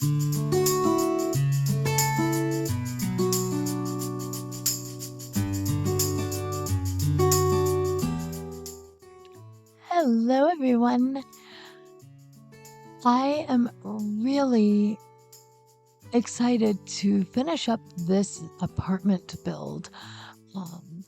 Hello, everyone. I am really excited to finish up this apartment build. Um,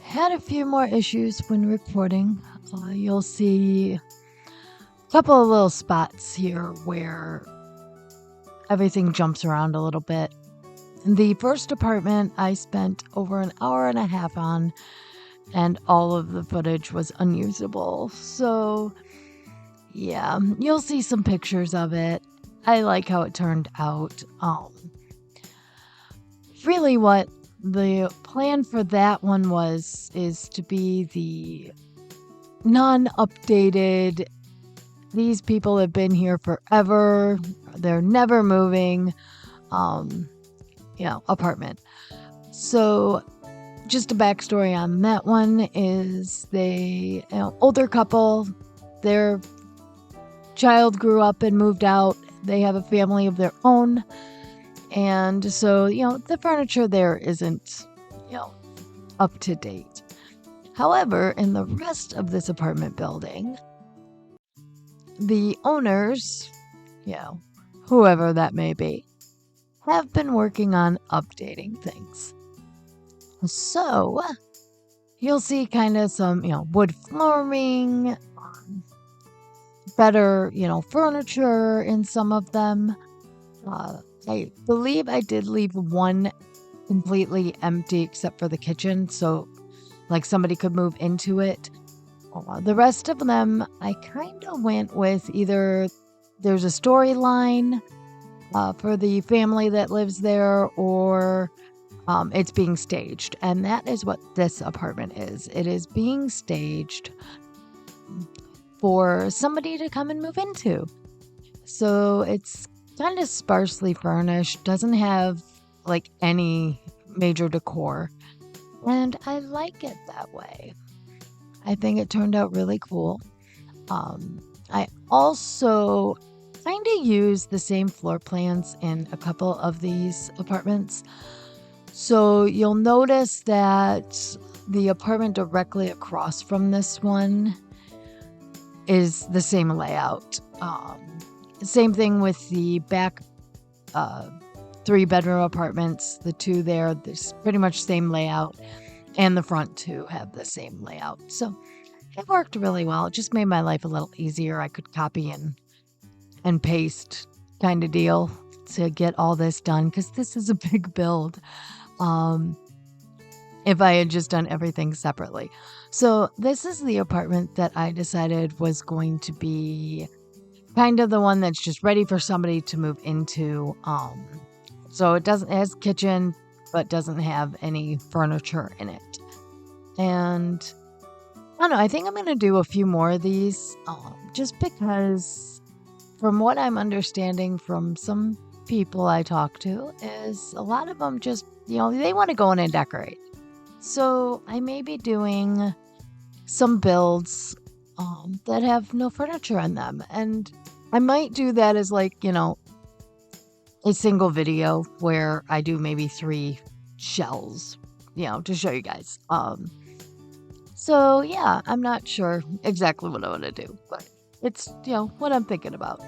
had a few more issues when recording. You'll see a couple of little spots here where everything jumps around a little bit. The first apartment I spent over an hour and a half on, and all of the footage was unusable. So yeah, you'll see some pictures of it. I like how it turned out. Really what the plan for that one is to be the non-updated, these people have been here forever, they're never moving, apartment. So just a backstory on that one is older couple, their child grew up and moved out. They have a family of their own. And so, the furniture there isn't, up to date. However, in the rest of this apartment building, the owners, whoever that may be, have been working on updating things. So, you'll see kind of some, wood flooring, better, furniture in some of them. I believe I did leave one completely empty except for the kitchen, so like somebody could move into it. The rest of them, I kind of went with either there's a storyline for the family that lives there, or it's being staged. And that is what this apartment is. It is being staged for somebody to come and move into. So it's kind of sparsely furnished, doesn't have like any major decor, and I like it that way. I think it turned out really cool. I also kind of use the same floor plans in a couple of these apartments. So you'll notice that the apartment directly across from this one is the same layout. Same thing with the back 3-bedroom apartments. The two there's pretty much same layout. And the front two have the same layout. So it worked really well. It just made my life a little easier. I could copy and paste kind of deal to get all this done, because this is a big build. If I had just done everything separately. So this is the apartment that I decided was going to be kind of the one that's just ready for somebody to move into. So it has kitchen, but doesn't have any furniture in it. And I don't know, I think I'm going to do a few more of these, just because from what I'm understanding from some people I talk to is a lot of them just, they want to go in and decorate. So I may be doing some builds that have no furniture in them. And I might do that as like, a single video where I do maybe 3 shells, to show you guys. So yeah, I'm not sure exactly what I want to do, but it's, what I'm thinking about.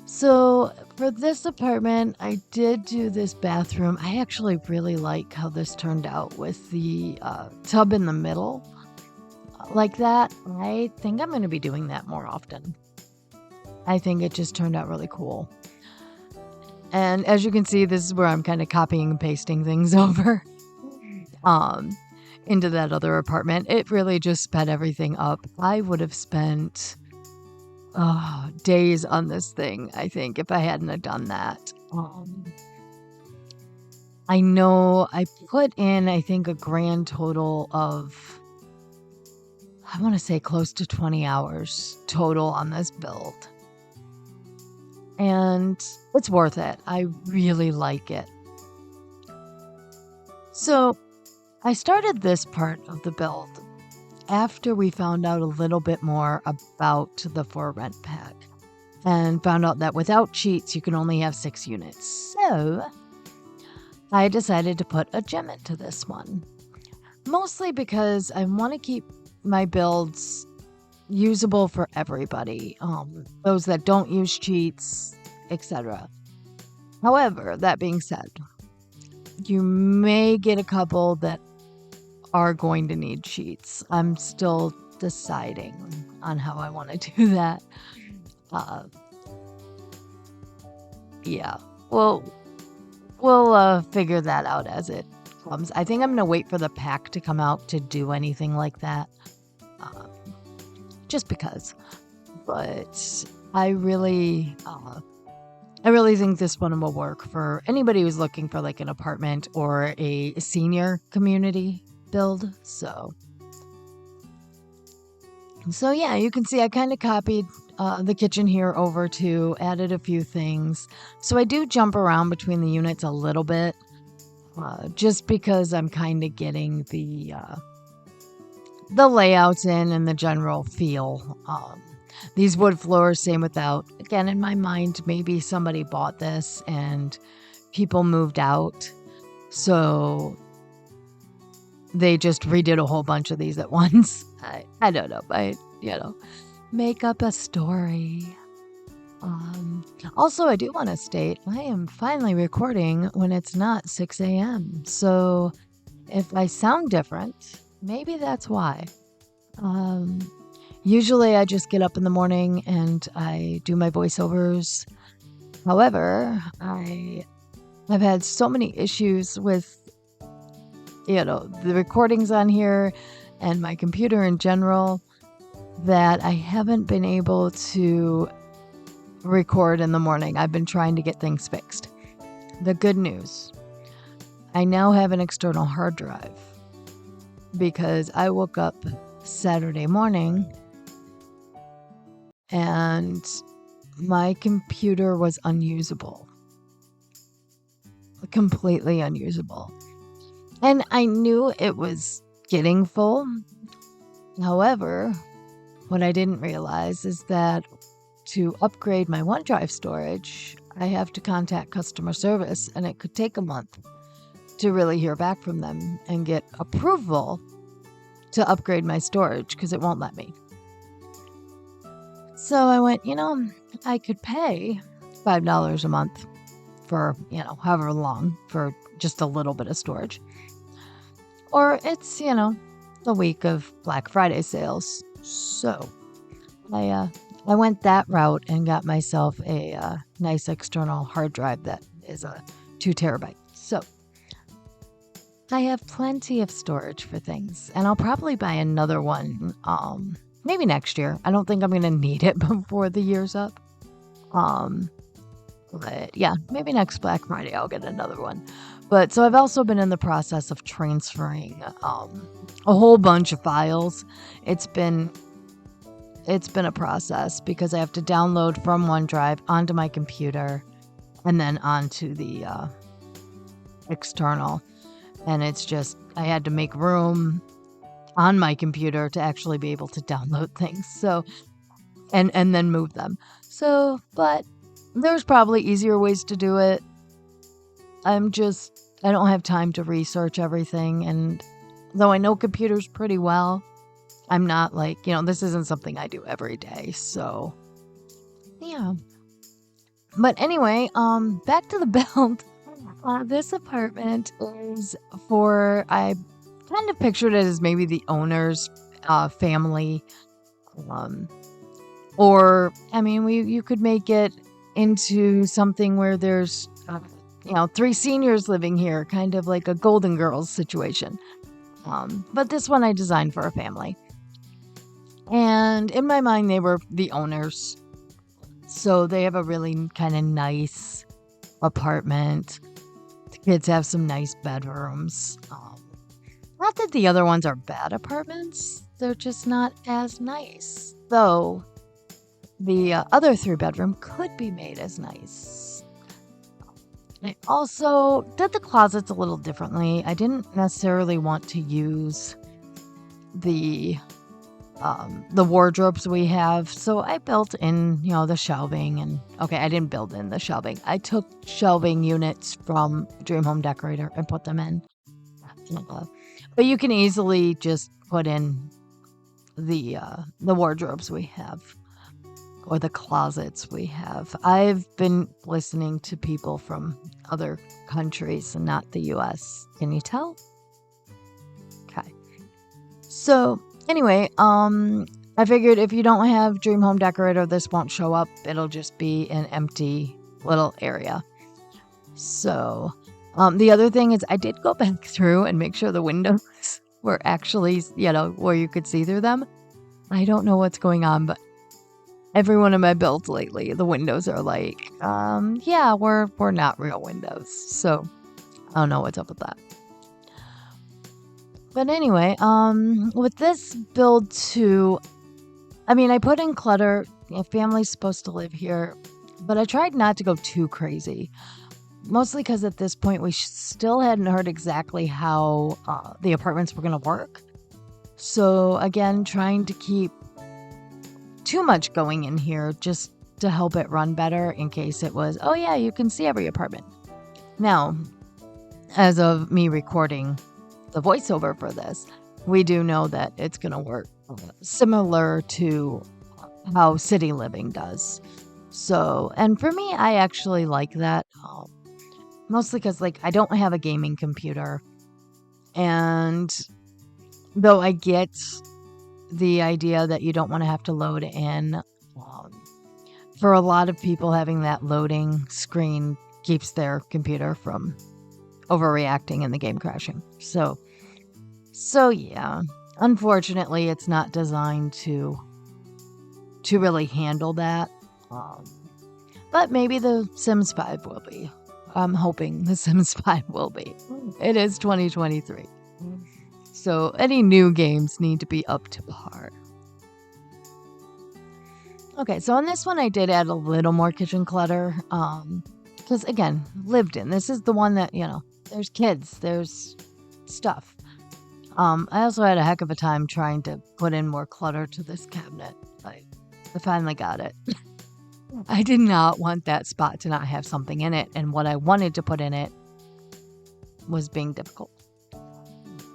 So for this apartment, I did do this bathroom. I actually really like how this turned out with the tub in the middle like that. I think I'm going to be doing that more often. I think it just turned out really cool. And as you can see, this is where I'm kind of copying and pasting things over into that other apartment. It really just sped everything up. I would have spent days on this thing, I think, if I hadn't have done that. I know I put in, I think, a grand total of, I want to say close to 20 hours total on this build. And it's worth it. I really like it. So I started this part of the build after we found out a little bit more about the for rent pack. and found out that without cheats, you can only have 6 units. So I decided to put a gem into this one. Mostly because I want to keep my builds usable for everybody, those that don't use cheats, etc. However, that being said, you may get a couple that are going to need cheats. I'm still deciding on how I want to do that. Yeah, we'll figure that out as it comes. I think I'm gonna wait for the pack to come out to do anything like that, just because. But I really think this one will work for anybody who's looking for like an apartment or a senior community build. So yeah, you can see I kind of copied the kitchen here over to added a few things. So I do jump around between the units a little bit, just because I'm kind of getting the layouts in and the general feel. These wood floors, same without. Again, in my mind, maybe somebody bought this and people moved out, so they just redid a whole bunch of these at once. I don't know, but make up a story. Also, I do want to state I am finally recording when it's not 6 a.m. So if I sound different, maybe that's why. Usually I just get up in the morning and I do my voiceovers. However, I've had so many issues with the recordings on here and my computer in general that I haven't been able to record in the morning. I've been trying to get things fixed. The good news, I now have an external hard drive because I woke up Saturday morning and my computer was unusable. Completely unusable. And I knew it was getting full. However, what I didn't realize is that to upgrade my OneDrive storage, I have to contact customer service, and it could take a month to really hear back from them and get approval to upgrade my storage because it won't let me. So I went, I could pay $5 a month for, however long for just a little bit of storage. Or it's, the week of Black Friday sales. So I went that route and got myself a nice external hard drive that is a 2 terabyte. So I have plenty of storage for things, and I'll probably buy another one maybe next year. I don't think I'm going to need it before the year's up. But yeah, maybe next Black Friday I'll get another one. But so I've also been in the process of transferring a whole bunch of files. It's been a process because I have to download from OneDrive onto my computer and then onto the external. And it's just, I had to make room on my computer to actually be able to download things. So, and then move them. So, but there's probably easier ways to do it. I don't have time to research everything. And though I know computers pretty well, I'm not like, this isn't something I do every day. So, yeah. But anyway, back to the build. This apartment is I kind of pictured it as maybe the owner's family. Or, you could make it into something where there's, 3 seniors living here, kind of like a Golden Girls situation. But this one I designed for a family. And in my mind, they were the owners. So they have a really kind of nice apartment. The kids have some nice bedrooms. Not that the other ones are bad apartments. They're just not as nice. Though the other 3-bedroom could be made as nice. I also did the closets a little differently. I didn't necessarily want to use the the wardrobes we have. So I built in, the shelving and okay, I didn't build in the shelving. I took shelving units from Dream Home Decorator and put them in. Uh, But you can easily just put in the wardrobes we have or the closets we have. I've been listening to people from other countries and not the US. Can you tell? Okay. So anyway, I figured if you don't have Dream Home Decorator, this won't show up. It'll just be an empty little area. So, the other thing is I did go back through and make sure the windows were actually, where you could see through them. I don't know what's going on, but every one of my builds lately, the windows are like, yeah, we're not real windows. So, I don't know what's up with that. But anyway, with this build too, I mean, I put in clutter. Family's supposed to live here, but I tried not to go too crazy. Mostly because at this point we still hadn't heard exactly how the apartments were going to work. So again, trying to keep too much going in here just to help it run better in case it was, oh yeah, you can see every apartment. Now, as of me recording the voiceover for this, we do know that it's going to work similar to how city living does. So, and for me, I actually like that. Mostly because, I don't have a gaming computer. And though I get the idea that you don't want to have to load in, for a lot of people, having that loading screen keeps their computer from overreacting and the game crashing. So yeah, unfortunately, it's not designed to really handle that. But maybe the Sims 5 will be. I'm hoping the Sims 5 will be. It is 2023. So any new games need to be up to par. Okay, so on this one I did add a little more kitchen clutter. Because again, lived in. This is the one that, there's kids, there's stuff. I also had a heck of a time trying to put in more clutter to this cabinet. I finally got it. I did not want that spot to not have something in it, and what I wanted to put in it was being difficult.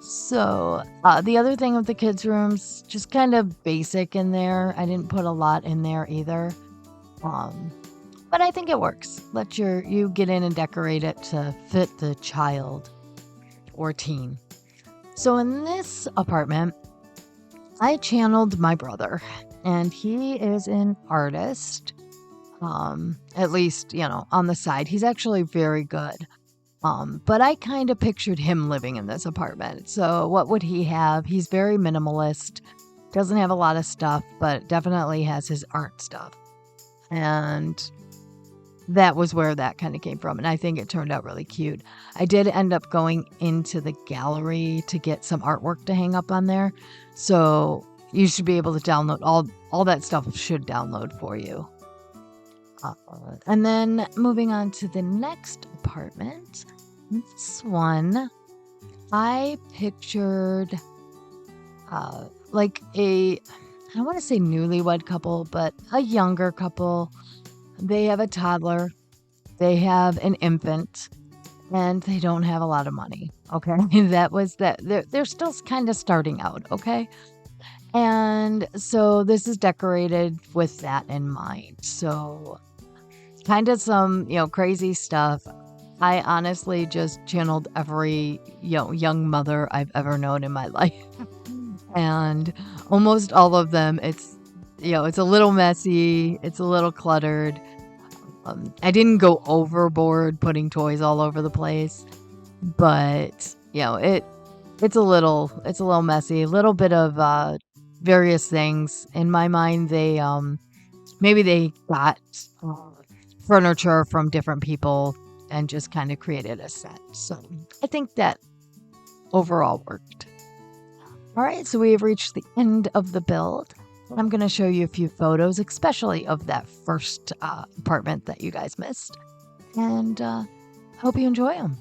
So, the other thing with the kids' rooms, just kind of basic in there. I didn't put a lot in there either. But I think it works. Let you get in and decorate it to fit the child or teen. So in this apartment, I channeled my brother, and he is an artist. At least, on the side. He's actually very good. But I kind of pictured him living in this apartment. So what would he have? He's very minimalist, doesn't have a lot of stuff, but definitely has his art stuff. And that was where that kind of came from. And I think it turned out really cute. I did end up going into the gallery to get some artwork to hang up on there. So you should be able to download all that stuff should download for you. And then moving on to the next apartment, this one, I pictured I don't want to say newlywed couple, but a younger couple. They have a toddler, they have an infant, and they don't have a lot of money. Okay, that was that. They're still kind of starting out. Okay. And so this is decorated with that in mind. So kind of some, crazy stuff. I honestly just channeled every, young mother I've ever known in my life. And almost all of them, it's a little messy. It's a little cluttered. I didn't go overboard putting toys all over the place, but it's a little messy, a little bit of, various things. In my mind, they maybe they got furniture from different people and just kind of created a set. So I think that overall worked. All right, so we have reached the end of the build. I'm going to show you a few photos, especially of that first apartment that you guys missed. And hope you enjoy them.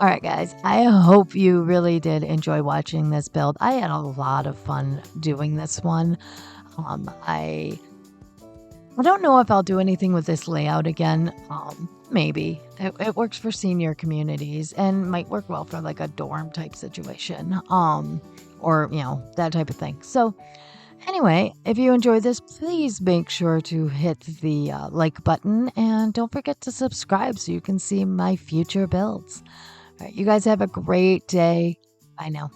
All right, guys, I hope you really did enjoy watching this build. I had a lot of fun doing this one. I don't know if I'll do anything with this layout again. Maybe. It works for senior communities and might work well for like a dorm type situation. Or, that type of thing. So, anyway, if you enjoyed this, please make sure to hit the like button and don't forget to subscribe so you can see my future builds. All right, you guys have a great day. Bye now.